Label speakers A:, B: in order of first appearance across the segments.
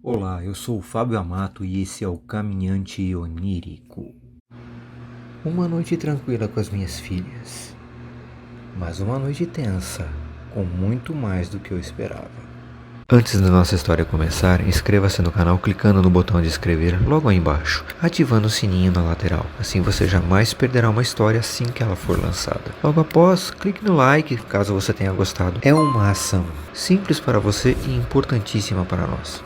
A: Olá, eu sou o Fábio Amato e esse é o Caminhante Onírico. Uma noite tranquila com as minhas filhas, mas uma noite tensa, com muito mais do que eu esperava. Antes da nossa história começar, inscreva-se no canal clicando no botão de inscrever logo aí embaixo, ativando o sininho na lateral, assim você jamais perderá uma história assim que ela for lançada. Logo após, clique no like caso você tenha gostado. É uma ação simples para você e importantíssima para nós.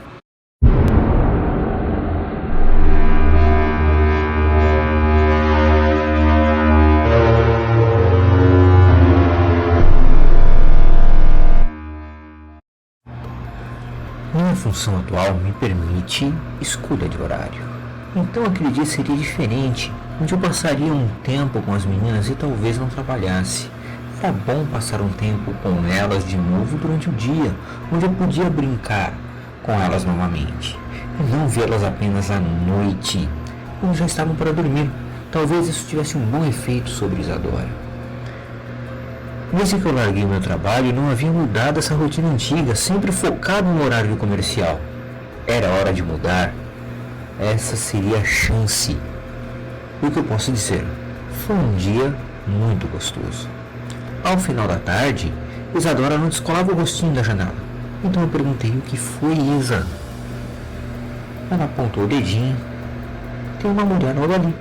A: Minha função atual me permite escolha de horário. Então aquele dia seria diferente, onde eu passaria um tempo com as meninas e talvez não trabalhasse. Era bom passar um tempo com elas de novo durante o dia, onde eu podia brincar com elas novamente. E não vê-las apenas à noite, quando já estavam para dormir. Talvez isso tivesse um bom efeito sobre Isadora. Desde que eu larguei meu trabalho, não havia mudado essa rotina antiga, sempre focado no horário comercial. Era hora de mudar. Essa seria a chance. E o que eu posso dizer? Foi um dia muito gostoso. Ao final da tarde, Isadora não descolava o rostinho da janela. Então eu perguntei: o que foi, Isa? Ela apontou o dedinho. Tem uma mulher logo ali.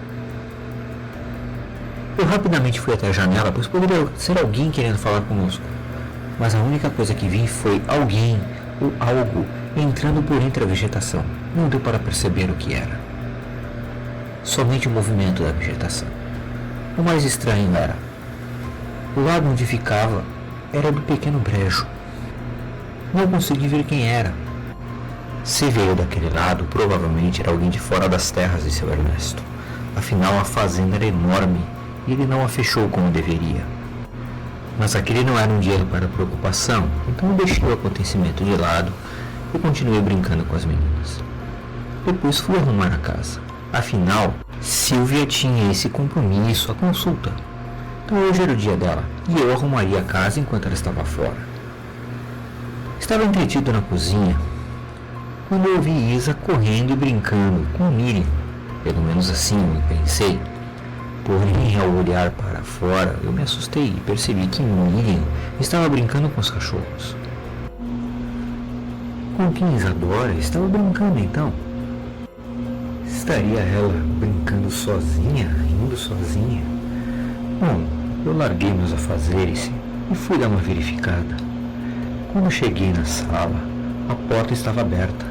A: Eu rapidamente fui até a janela, pois poderia ser alguém querendo falar conosco. Mas a única coisa que vi foi alguém ou algo entrando por entre a vegetação. Não deu para perceber o que era. Somente o movimento da vegetação. O mais estranho era: o lado onde ficava era do pequeno brejo. Não consegui ver quem era. Se veio daquele lado, provavelmente era alguém de fora das terras de seu Ernesto. Afinal, a fazenda era enorme e ele não a fechou como deveria. Mas aquele não era um dia para preocupação, então eu deixei o acontecimento de lado e continuei brincando com as meninas. Depois fui arrumar a casa. Afinal, Silvia tinha esse compromisso, a consulta. Então hoje era o dia dela e eu arrumaria a casa enquanto ela estava fora. Estava entretido na cozinha quando eu vi Isa correndo e brincando com Miriam. Pelo menos assim eu pensei. Porém, ao olhar para fora, eu me assustei e percebi que Miriam estava brincando com os cachorros. Com quem Isadora estava brincando então? Estaria ela brincando sozinha, rindo sozinha? Bom, eu larguei meus afazeres e fui dar uma verificada. Quando cheguei na sala, a porta estava aberta.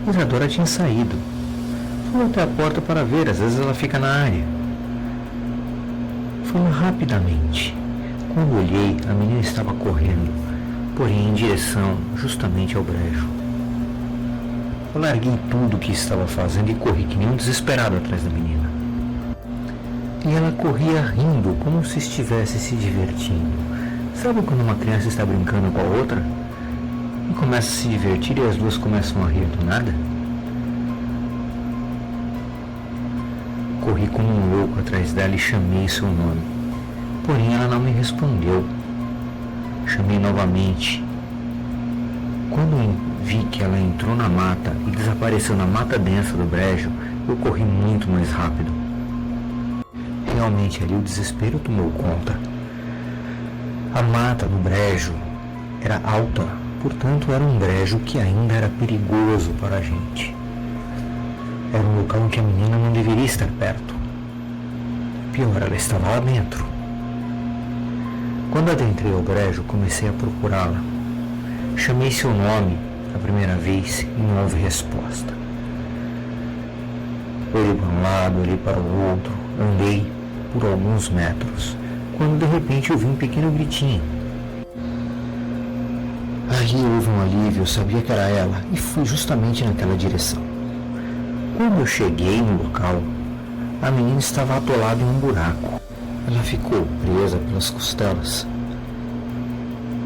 A: Isadora tinha saído. Fui até a porta para ver, às vezes ela fica na área. Fui rapidamente. Quando olhei, a menina estava correndo, porém em direção justamente ao brejo. Eu larguei tudo o que estava fazendo e corri que nem um desesperado atrás da menina. E ela corria rindo, como se estivesse se divertindo. Sabe quando uma criança está brincando com a outra e começa a se divertir e as duas começam a rir do nada? Corri como um louco atrás dela e chamei seu nome. Porém, ela não me respondeu. Chamei novamente. Quando vi que ela entrou na mata e desapareceu na mata densa do brejo, eu corri muito mais rápido. Realmente ali o desespero tomou conta. A mata do brejo era alta, portanto era um brejo que ainda era perigoso para a gente. Era um local em que a menina não deveria estar perto. Pior, ela estava lá dentro. Quando adentrei o brejo, comecei a procurá-la. Chamei seu nome a primeira vez e não houve resposta. Olhei para um lado, olhei para o outro, andei por alguns metros, quando de repente ouvi um pequeno gritinho. Aí houve um alívio, eu sabia que era ela, e fui justamente naquela direção. Quando eu cheguei no local, a menina estava atolada em um buraco. Ela ficou presa pelas costelas.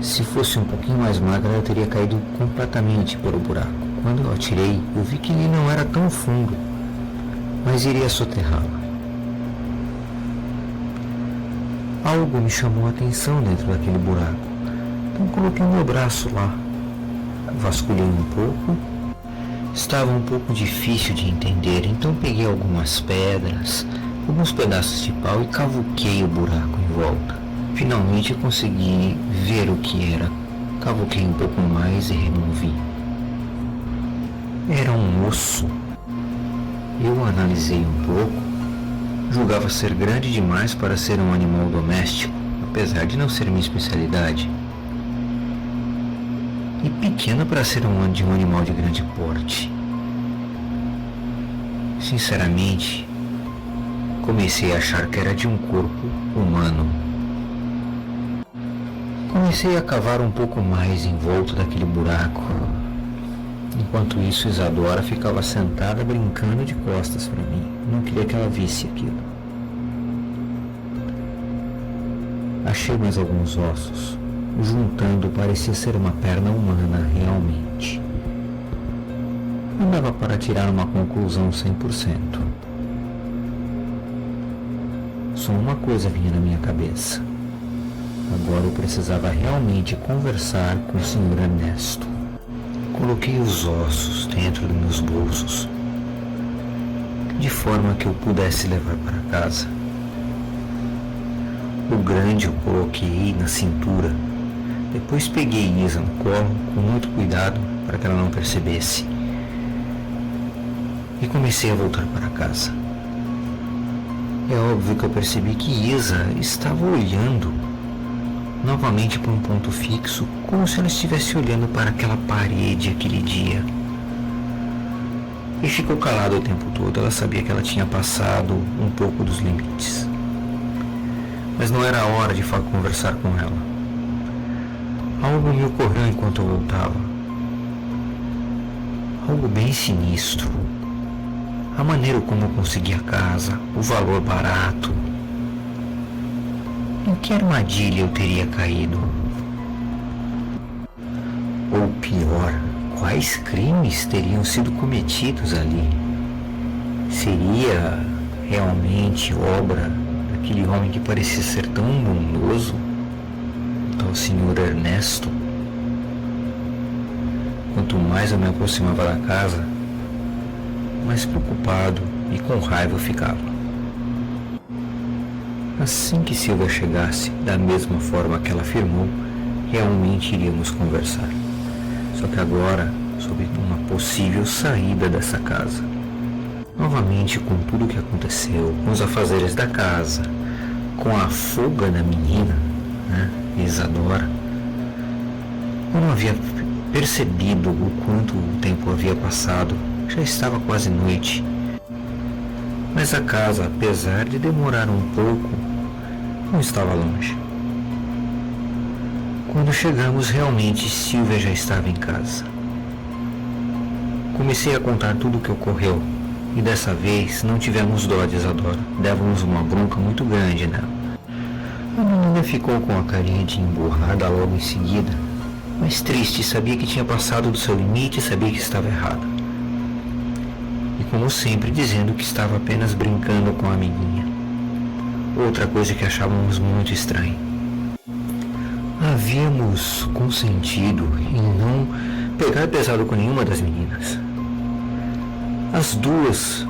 A: Se fosse um pouquinho mais magra, ela teria caído completamente pelo buraco. Quando eu atirei, eu vi que ele não era tão fundo, mas iria soterrá-la. Algo me chamou a atenção dentro daquele buraco. Então coloquei meu braço lá, vasculhei um pouco Estava um pouco difícil de entender, então peguei algumas pedras, alguns pedaços de pau e cavuquei o buraco em volta. Finalmente consegui ver o que era. Cavuquei um pouco mais e removi. Era um osso. Eu analisei um pouco. Julgava ser grande demais para ser um animal doméstico, apesar de não ser minha especialidade. E pequeno para ser de um animal de grande porte. Sinceramente, comecei a achar que era de um corpo humano. Comecei a cavar um pouco mais em volta daquele buraco. Enquanto isso, Isadora ficava sentada brincando de costas para mim. Não queria que ela visse aquilo. Achei mais alguns ossos. Juntando, parecia ser uma perna humana realmente. Não dava para tirar uma conclusão 100%. Só uma coisa vinha na minha cabeça. Agora eu precisava realmente conversar com o Sr. Ernesto. Coloquei os ossos dentro dos meus bolsos, de forma que eu pudesse levar para casa. O grande eu coloquei na cintura. Depois peguei Isa no colo, com muito cuidado, para que ela não percebesse. E comecei a voltar para casa. É óbvio que eu percebi que Isa estava olhando novamente para um ponto fixo, como se ela estivesse olhando para aquela parede aquele dia. E ficou calada o tempo todo. Ela sabia que ela tinha passado um pouco dos limites. Mas não era a hora de conversar com ela. Algo me ocorreu enquanto eu voltava. Algo bem sinistro. A maneira como eu consegui a casa, o valor barato. Em que armadilha eu teria caído? Ou pior, quais crimes teriam sido cometidos ali? Seria realmente obra daquele homem que parecia ser tão bondoso, o tal Sr. Ernesto? Quanto mais eu me aproximava da casa, mais preocupado e com raiva eu ficava. Assim que Silvia chegasse, da mesma forma que ela afirmou, realmente iríamos conversar. Só que agora sobre uma possível saída dessa casa. Novamente, com tudo o que aconteceu, com os afazeres da casa, com a fuga da menina, Isadora, eu não havia percebido o quanto o tempo havia passado. Já estava quase noite. Mas a casa, apesar de demorar um pouco, não estava longe. Quando chegamos, realmente Silvia já estava em casa. Comecei a contar tudo o que ocorreu, e dessa vez não tivemos dó de Isadora. Demos uma bronca muito grande nela. A menina ficou com a carinha de emburrada logo em seguida, mas triste, sabia que tinha passado do seu limite e sabia que estava errada. E como sempre, dizendo que estava apenas brincando com a amiguinha. Outra coisa que achávamos muito estranha. Havíamos consentido em não pegar pesado com nenhuma das meninas. As duas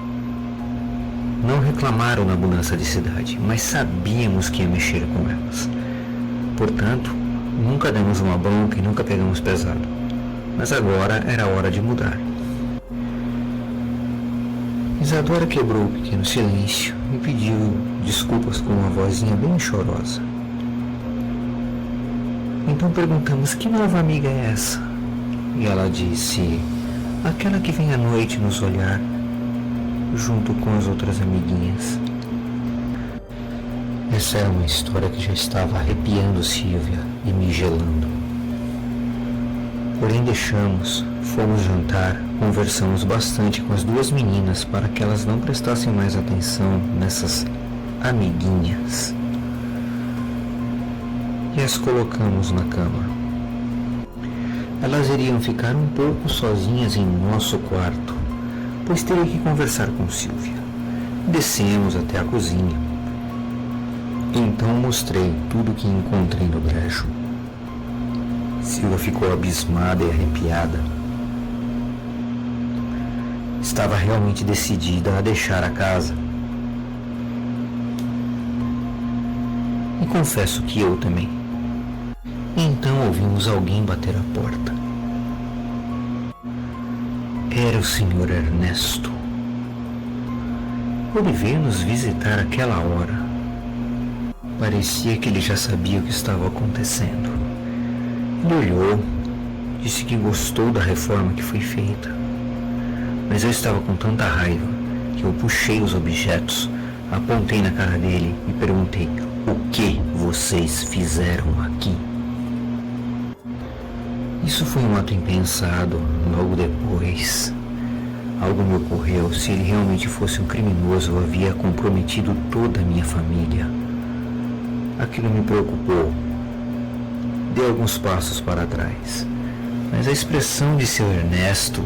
A: não reclamaram na mudança de cidade, mas sabíamos que ia mexer com elas. Portanto, nunca demos uma bronca e nunca pegamos pesado. Mas agora era hora de mudar. Isadora quebrou o pequeno silêncio e pediu desculpas com uma vozinha bem chorosa. Então perguntamos: que nova amiga é essa? E ela disse: aquela que vem à noite nos olhar, junto com as outras amiguinhas. Essa era uma história que já estava arrepiando Silvia e me gelando. Porém fomos jantar, conversamos bastante com as duas meninas para que elas não prestassem mais atenção nessas amiguinhas. E as colocamos na cama. Elas iriam ficar um pouco sozinhas em nosso quarto, pois teria que conversar com Silvia. Descemos até a cozinha. Então mostrei tudo o que encontrei no brejo. Silvia ficou abismada e arrepiada. estava realmente decidida a deixar a casa. E confesso que eu também. Então ouvimos alguém bater à porta. Era o Sr. Ernesto. Ele veio nos visitar àquela hora. Parecia que ele já sabia o que estava acontecendo. Ele olhou, disse que gostou da reforma que foi feita. Mas eu estava com tanta raiva que eu puxei os objetos, apontei na cara dele e perguntei: o que vocês fizeram aqui? Isso foi um ato impensado. Logo depois, algo me ocorreu. Se ele realmente fosse um criminoso, eu havia comprometido toda a minha família. Aquilo me preocupou. Dei alguns passos para trás, mas a expressão de seu Ernesto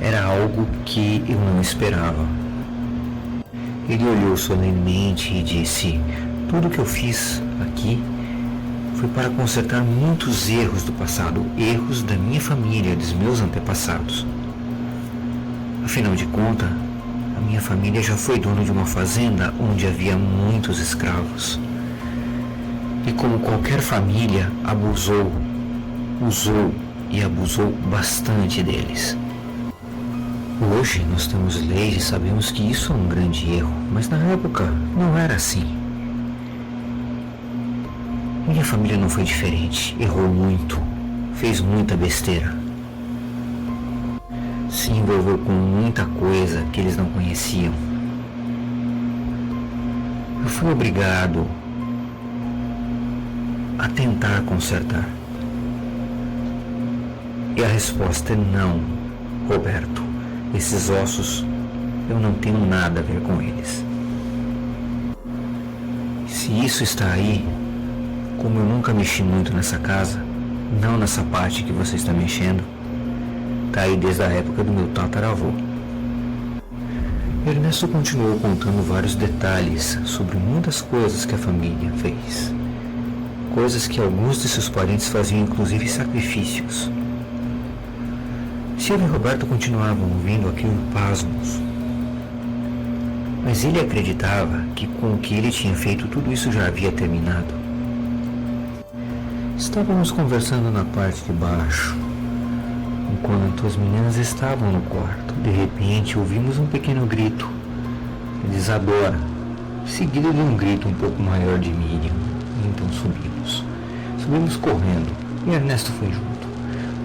A: era algo que eu não esperava. Ele olhou solenemente e disse: tudo que eu fiz aqui foi para consertar muitos erros do passado, erros da minha família, dos meus antepassados. Afinal de contas, a minha família já foi dona de uma fazenda onde havia muitos escravos. E como qualquer família, usou e abusou bastante deles. Hoje nós temos leis e sabemos que isso é um grande erro, mas na época não era assim. Minha família não foi diferente, errou muito, fez muita besteira. Se envolveu com muita coisa que eles não conheciam. Eu fui obrigado a tentar consertar. E a resposta é não, Roberto. Esses ossos, eu não tenho nada a ver com eles. Se isso está aí, como eu nunca mexi muito nessa casa, não nessa parte que você está mexendo, está aí desde a época do meu tataravô. Ernesto continuou contando vários detalhes sobre muitas coisas que a família fez. Coisas que alguns de seus parentes faziam, inclusive sacrifícios. Silvio e Roberto continuavam ouvindo aquilo pasmos. Mas ele acreditava que com o que ele tinha feito tudo isso já havia terminado. Estávamos conversando na parte de baixo, enquanto as meninas estavam no quarto. De repente ouvimos um pequeno grito de Isadora, seguido de um grito um pouco maior de Miriam. Então subimos correndo e Ernesto foi junto.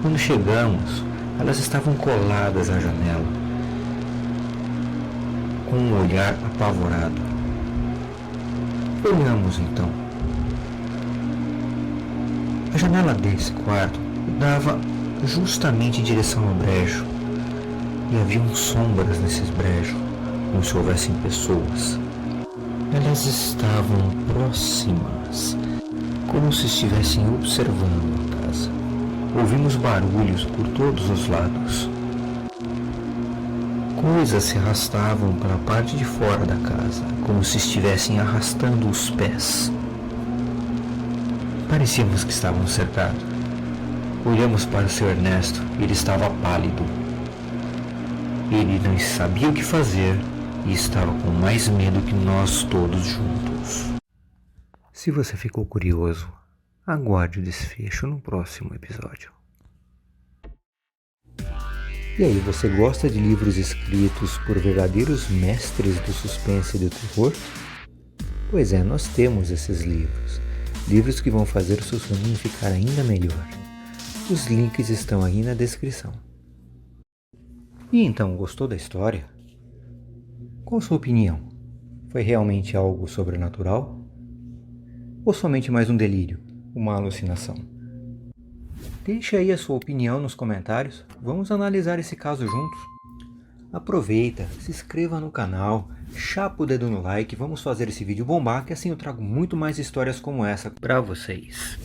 A: Quando chegamos, elas estavam coladas à janela, com um olhar apavorado. Olhamos então. A janela desse quarto dava justamente em direção ao brejo, e haviam sombras nesses brejos, como se houvessem pessoas. Elas estavam próximas, como se estivessem observando a casa. Ouvimos barulhos por todos os lados. Coisas se arrastavam para a parte de fora da casa, como se estivessem arrastando os pés. Parecíamos que estávamos cercados. Olhamos para o Sr. Ernesto e ele estava pálido. Ele não sabia o que fazer e estava com mais medo que nós todos juntos. Se você ficou curioso, aguarde o desfecho no próximo episódio. E aí, você gosta de livros escritos por verdadeiros mestres do suspense e do terror? Pois é, nós temos esses livros. Livros que vão fazer o seu soninho ficar ainda melhor. Os links estão aí na descrição. E então, gostou da história? Qual a sua opinião? Foi realmente algo sobrenatural? Ou somente mais um delírio, uma alucinação? Deixe aí a sua opinião nos comentários, vamos analisar esse caso juntos. Aproveita, se inscreva no canal, chapa o dedo no like, vamos fazer esse vídeo bombar, que assim eu trago muito mais histórias como essa para vocês.